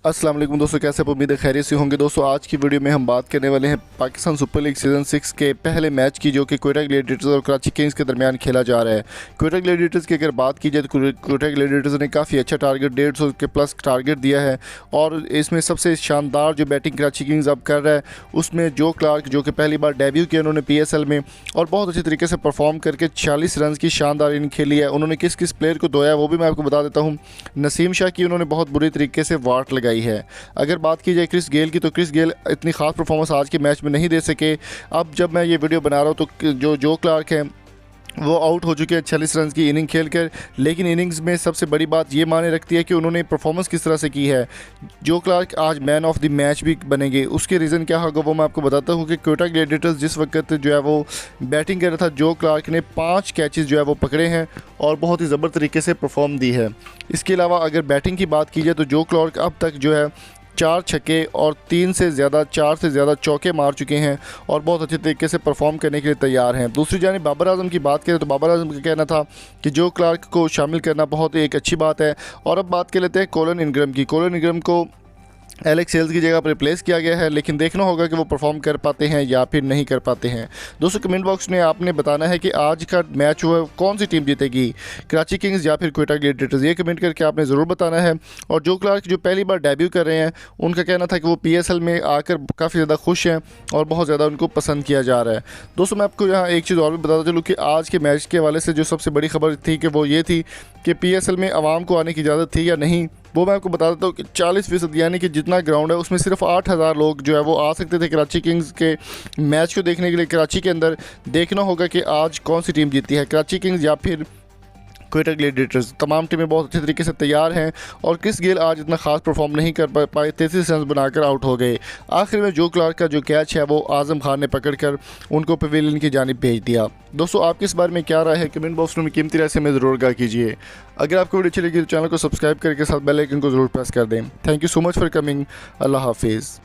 अस्सलाम वालेकुम दोस्तों, कैसे आप उम्मीद है खैरियत से होंगे। दोस्तों आज की वीडियो में हम बात करने वाले हैं पाकिस्तान सुपर लीग सीज़न 6 के पहले मैच की, जो कि क्वेटा ग्लैडिएटर्स और कराची किंग्स के दरमियान खेला जा रहा है। क्वेटा ग्लैडिएटर्स की अगर बात की जाए तो क्वेटा ग्लैडिएटर्स ने काफ़ी अच्छा टारगेट 150 के प्लस टारगेट दिया है और इसमें सबसे शानदार जो बैटिंग कराची किंग्स अब कर रहा है उसमें जो क्लार्क, जो कि पहली बार डेब्यू किया उन्होंने PSL में और बहुत अच्छे तरीके से परफॉर्म करके 40 रन की शानदार इनिंग खेली है। उन्होंने किस किस प्लेयर को धोया वो भी मैं आपको बता देता हूँ। नसीम शाह की उन्होंने बहुत बुरी तरीके से वाट लगाई है। अगर बात की जाए क्रिस गेल की, तो क्रिस गेल इतनी खास परफॉर्मेंस आज के मैच में नहीं दे सके। अब जब मैं ये वीडियो बना रहा हूँ तो जो क्लार्क हैं वो आउट हो चुके हैं 46 रन की इनिंग खेलकर, लेकिन इनिंग्स में सबसे बड़ी बात ये माने रखती है कि उन्होंने परफॉर्मेंस किस तरह से की है। जो क्लार्क आज मैन ऑफ द मैच भी बनेंगे, उसके रीज़न क्या होगा वो मैं आपको बताता हूँ कि क्वेटा ग्लैडिएटर्स जिस वक्त जो है वो बैटिंग कर रहा था, जो क्लार्क ने 5 कैचेस जो है वो पकड़े हैं और बहुत ही ज़बरदस्त तरीके से परफॉर्म दी है। इसके अलावा अगर बैटिंग की बात की जाए तो जो क्लार्क अब तक जो है 4 छक्के और 4 से ज़्यादा चौके मार चुके हैं और बहुत अच्छे तरीके से परफॉर्म करने के लिए तैयार हैं। दूसरी जानिब बाबर आजम की बात करें तो बाबर आजम का कहना था कि जो क्लार्क को शामिल करना बहुत एक अच्छी बात है। और अब बात कर लेते हैं कोलन इनग्रम की। कोलन इनग्रम को एलेक्स सेल्स की जगह पर रिप्लेस किया गया है, लेकिन देखना होगा कि वो परफॉर्म कर पाते हैं या फिर नहीं कर पाते हैं। दोस्तों कमेंट बॉक्स में आपने बताना है कि आज का मैच हुआ कौन सी टीम जीतेगी, कराची किंग्स या फिर क्वेटा ग्लैडिएटर्स। ये कमेंट करके आपने ज़रूर बताना है। और जो क्लार्क जो पहली बार डेब्यू कर रहे हैं उनका कहना था कि वो PSL में आकर काफ़ी ज़्यादा खुश हैं और बहुत ज़्यादा उनको पसंद किया जा रहा है। दोस्तों मैं आपको यहाँ एक चीज़ और भी बताता चलूँ कि आज के मैच के हवाले से जो सबसे बड़ी खबर थी कि वो ये थी कि PSL में आवाम को आने की इजाज़त थी या नहीं, वो मैं आपको बता देता हूँ कि 40% यानी कि जितना ग्राउंड है उसमें सिर्फ 8,000 लोग जो है वो आ सकते थे कराची किंग्स के मैच को देखने के लिए। कराची के अंदर देखना होगा कि आज कौन सी टीम जीती है, कराची किंग्स या फिर क्वेटा ग्लैडिएटर्स। तमाम टीमें बहुत अच्छे तरीके से तैयार हैं और क्रिस गेल आज इतना खास परफॉर्म नहीं कर पाए, 33 रन बनाकर आउट हो गए। आखिर में जो क्लार्क का जो कैच है वो आजम खान ने पकड़कर उनको पवेलियन की जानिब भेज दिया। दोस्तों आपकी इस बारे में क्या राय है, कमेंट बॉक्स में कीमती राय से मैं ज़रूर आगाह कीजिए। अगर आपको वीडियो अच्छी लगी तो चैनल को सब्सक्राइब करके साथ बेल आइकन को ज़रूर प्रेस कर दें। Thank you so much for coming. अल्लाह हाफिज़।